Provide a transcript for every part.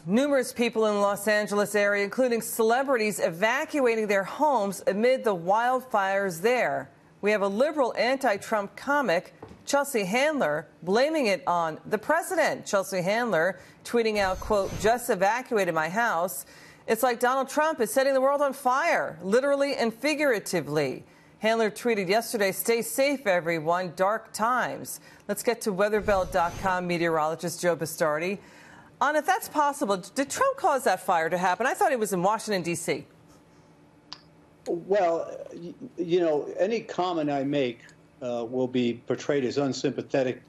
Numerous people in the Los Angeles area, including celebrities, evacuating their homes amid the wildfires there. We have a liberal anti-Trump comic, Chelsea Handler, blaming it on the president. Chelsea Handler tweeting out, quote, "Just evacuated my house." It's like Donald Trump is setting the world on fire, literally and figuratively. Handler tweeted yesterday, "Stay safe, everyone. Dark times." Let's get to weatherbelt.com meteorologist Joe Bastardi. On if that's possible, did Trump cause that fire to happen? I thought he was in Washington, D.C. Well, you know, any comment I make will be portrayed as unsympathetic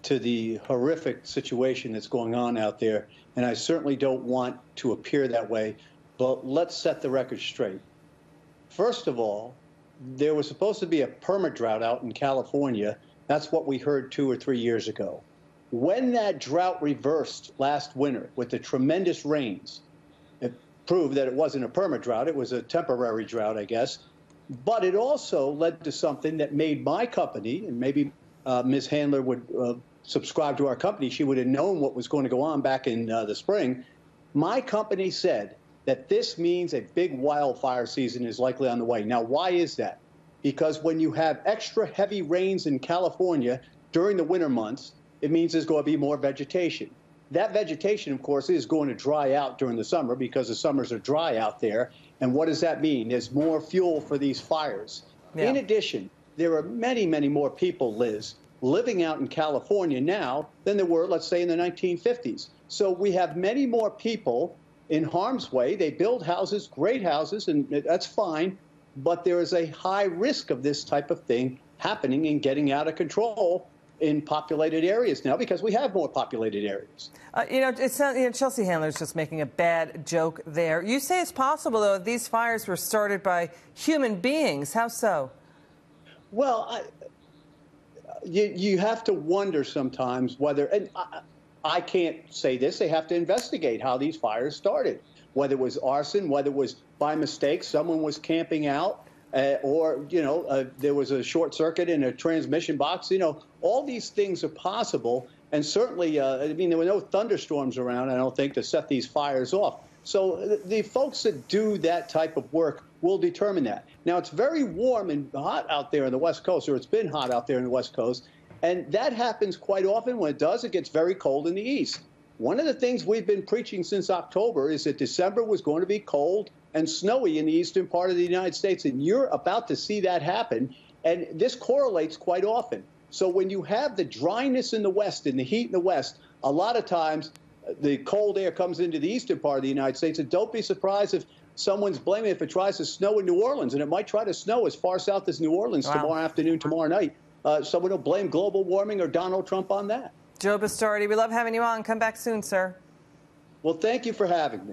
to the horrific situation that's going on out there, and I certainly don't want to appear that way. But let's set the record straight. First of all, there was supposed to be a perma-drought out in California. That's what we heard 2 or 3 years ago. When that drought reversed last winter with the tremendous rains, it proved that it wasn't a perma-drought. It was a temporary drought, I guess. But it also led to something that made my company, and maybe Ms. Handler would subscribe to our company, she would have known what was going to go on back in the spring. My company said that this means a big wildfire season is likely on the way. Now, why is that? Because when you have extra heavy rains in California during the winter months, it means there's going to be more vegetation. That vegetation, of course, is going to dry out during the summer because the summers are dry out there. And what does that mean? There's more fuel for these fires. Yeah. In addition, there are many, many more people, Liz, living out in California now than there were, let's say, in the 1950s. So we have many more people in harm's way. They build houses, great houses, and that's fine. But there is a high risk of this type of thing happening and getting out of control in populated areas now, because we have more populated areas. Chelsea Handler's just making a bad joke there. You say it's possible, though, these fires were started by human beings. How so? Well, you have to wonder sometimes whether, and I can't say this, they have to investigate how these fires started, whether it was arson, whether it was by mistake, someone was camping out, or, there was a short circuit in a transmission box. All these things are possible. And certainly, there were no thunderstorms around, I don't think, to set these fires off. So the folks that do that type of work will determine that. Now, it's very warm and hot out there on the West Coast, or it's been hot out there on the West Coast. And that happens quite often. When it does, it gets very cold in the East. One of the things we've been preaching since October is that December was going to be cold and snowy in the eastern part of the United States, and you're about to see that happen, and this correlates quite often. So when you have the dryness in the West and the heat in the West, a lot of times the cold air comes into the eastern part of the United States, and don't be surprised if someone's blaming if it tries to snow in New Orleans, and it might try to snow as far south as New Orleans tomorrow afternoon, tomorrow night. Someone will blame global warming or Donald Trump on that. Joe Bastardi, we love having you on. Come back soon, sir. Well, thank you for having me.